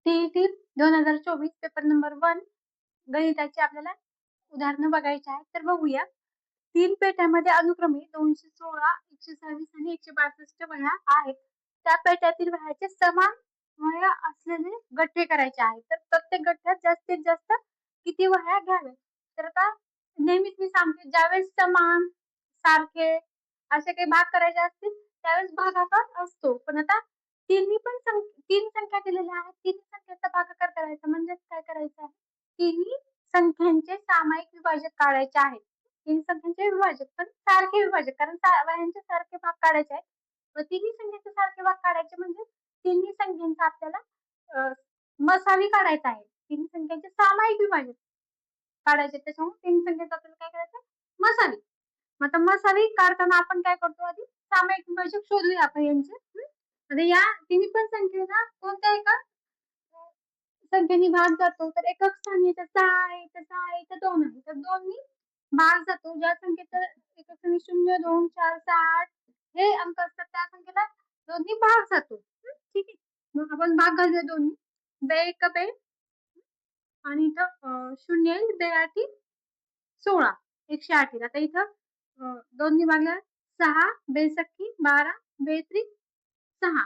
T-E-T 2024 paper number 1 गणिताची आपल्याला उदाहरणं बघायची आहेत. तर बघूया. 3 पेट्यांमध्ये अनुक्रमे 216, 126 आणि 162 वह्या आहेत. त्या पेट्यातील वह्याचे समान वह्या असलेले गठ्ठे करायचे आहेत. तर प्रत्येक गठ्ठ्यात जास्तीत जास्त किती वह्या घ्याव्यात? तर आता नेहमीच मी सांगते, ज्यावेळेस समान, सारखे असे काही भाग करायचे असतील त्यावेळेस भागाकार असतो. पण आता तीन संख्या दिलेल्या आहेत. तिन्ही संख्येचा भागाकार करायचा म्हणजेच काय करायचं आहे? तिन्ही संख्यांचे सामायिक विभाजक काढायचे आहेत. तिन्ही संख्यांचे विभाजक पण सारखे विभाजक, कारण वह्यांचे सारखे भाग काढायचे आहेत. व तिन्ही संख्येचे सारखे भाग काढायचे म्हणजे तिन्ही संख्यांचा आपल्याला मसावी काढायचा आहे. तिन्ही संख्यांचे सामायिक विभाजक काढायचे, त्याच्यामुळे तिन्ही संख्येचा आपल्याला काय करायचं? मसावी. मग आता मसावी काढताना आपण काय करतो? आधी सामायिक विभाजक शोधूया आपण यांचे. आता या तिन्ही पण संख्येला कोणत्या एका संख्येने भाग जातो. तर एकक स्थानी इथं 6 आहे, इथं 6 आहे, इथं 2 आहे. तर 2 नी भाग जातो. ज्या संख्येचं एकक स्थानी 0, 2, 4, 6, 8 हे अंक असतात त्या संख्येला 2 नी भाग जातो. ठीक आहे. मग आपण भाग घालूया 2 नी. बे एक बे आणि इथं 0 येईल. बे आठी 16, 108 येईल. आता इथं 2 नी भागल्यावर 6, बे सख्खी 12, बे त्रिक 6,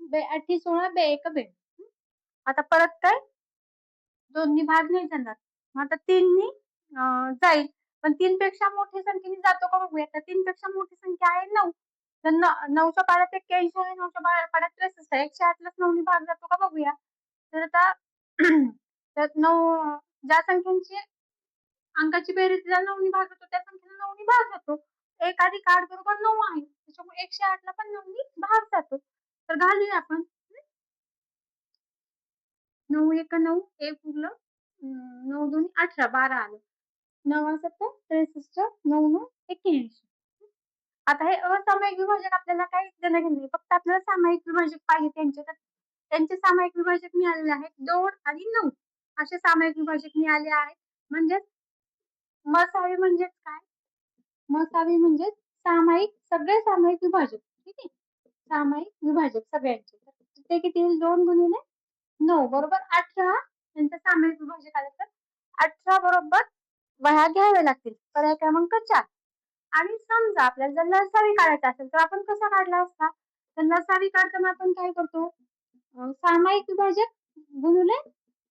बे आठी 16, बे एक बे. आता परत काय? 2 नी भाग नाही जाणार. मग आता 3 नी जाईल. पण 3 पेक्षा मोठी संख्येने जातो का बघूया. तर 3 पेक्षा मोठी संख्या आहे 9. तर 9च्या पाढ्यात 81 आहे, 9च्या पाढ्यात 63 आहे. 108 लाच 9 नी भाग जातो का बघूया. तर आता त्यात 9 ज्या संख्यांची अंकाची बेरीज ज्या 9 नी भाग जातो त्या संख्येला 9 नी भाग जातो. 1 अधिक 8 बरोबर 9 आहे. त्याच्यामुळे 108 ला पण 9 नी भाग जातो. तर घालूया आपण. 9 एक 9, 1 उरलं. 9 दोन्ही 18, 12 आलं. 9 सत्ता 63, 9 9 81. आता हे असामायिक विभाजक आपल्याला काही देणं घेणं नाही. फक्त आपल्याला सामायिक विभाजक पाहिजे त्यांचे. तर त्यांचे सामायिक विभाजक मिळालेले आहेत 2 आणि 9 असे सामायिक विभाजक मिळाले आहेत. म्हणजेच मसावी म्हणजेच काय? मसावी म्हणजेच सामायिक, सगळे सामायिक विभाजक. ठीक आहे. सामायिक विभाजक सगळ्यांचे. ते किती येईल? 2 गुणिले 9 बरोबर 18. त्यांचं सामायिक विभाजक आलं तर 18 बरोबर वह्या घ्याव्या लागतील. पर्याय क्रमांक 4. आणि समजा आपल्याला जर लसावी काढायचा असेल तर आपण कसा काढला असता? तर लसावी काढताना आपण काय करतो? सामायिक विभाजक गुणिले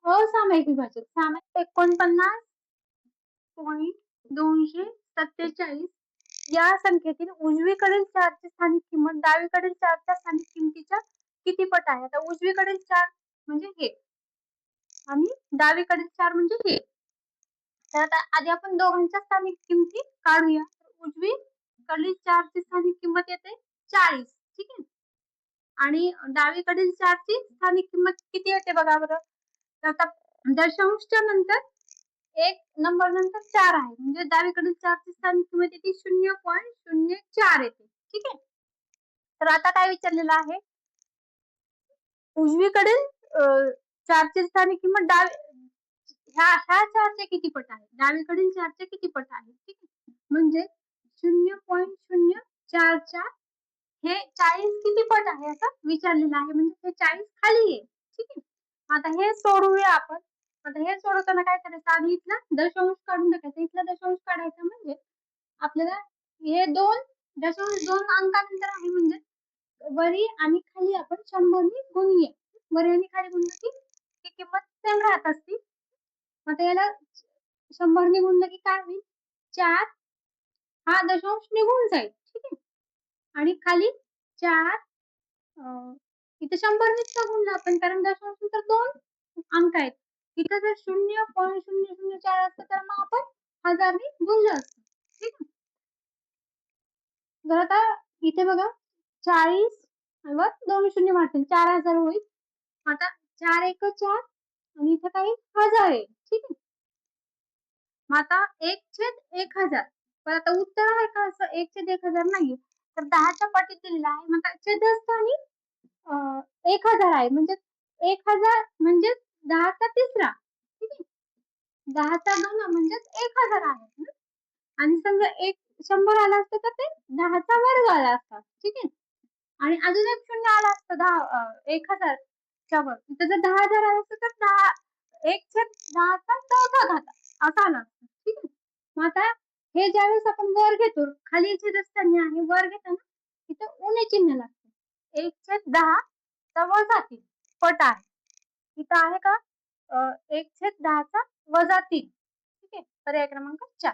असामायिक विभाजक. सामायिक 49.247 या संख्येतील उजवीकडील 4 ची स्थानिक किंमत डावीकडील 4 च्या स्थानिक किमतीच्या किती पट आहे? आता उजवीकडील 4 म्हणजे हे आणि डावीकडील 4 म्हणजे हे. तर आता आधी आपण दोघांच्या स्थानिक किमती काढूया. उजवीकडील 4 ची स्थानिक किंमत येते 40. ठीक आहे. आणि डावीकडील 4 ची स्थानिक किंमत किती येते बघा बरं. तर आता दशांशच्या नंतर एक नंबर नंतर 4 आहे. म्हणजे डावीकडील 4 ची स्थानिक किंमत येते 0.04 येते. ठीक आहे. तर आता काय विचारलेलं आहे? उजवीकडील 4 ची स्थानिक किंमत ह्या 4 चे किती पट आहे? डावीकडील 4 चे किती पट आहे? ठीक आहे. म्हणजे 0.04 हे 40 किती पट आहे असं विचारलेलं आहे. म्हणजे हे 40 खाली आहे. ठीक आहे. आता हे सोडवूया आपण. आता हे सोडवताना काय करायचं? आधी इथला दशांश काढून टाकायचा. इथला दशांश काढायचा म्हणजे आपल्याला हे 2 दशांश 2 अंकानंतर आहे म्हणजे वरी आणि खाली आपण 100 नी गुणूया. वरी आणि खाली गुणलं की ती किंमत सेम राहत असते. मग याला 100 नी गुणलं की काय होईल? 4 हा दशांश निघून जाईल. ठीक आहे. आणि खाली 4 इथे 100 नीच का गुणलं आपण? कारण दशांश नंतर 2 अंक आहेत. इथं जर 0.004 असतं तर मग आपण 1000 नी गुणलं असतं. ठीक आहे. तर आता इथे बघा 40 वर 2 शून्य मारतील 4000 होईल. आता 4 एक 4 आणि इथं काही 1000 आहे. ठीक आहे. मग आता 1/1000. पण आता उत्तर आहे का असं 1/1000 नाहीये. तर 10च्या पटीत दिलेलं आहे. मग छेदस्थानी 1000 आहे. म्हणजे 1000 म्हणजे 10चा तिसरा. ठीक आहे. 10चा घन म्हणजेच 1000 आहे. आणि समजा 100 आला असतं तर ते 10चा वर्ग आला असता. ठीक आहे. आणि अजून एक शून्य आला असतं 10 1000 च्या वर. इथं जर 10 जर आलं असतं तर 10 1/10चा चौथा घात असा आला असता. ठीक आहे. मग आता हे ज्यावेळेस आपण वर घेतो, खाली जे रस्त्याने आहे वर घेताना इथं उणे चिन्ह लागतं. 1/10 चा वजा 3 पट आहे. इथं आहे का 1/10 चा वजा 3. ठीक आहे. पर्याय क्रमांक 4.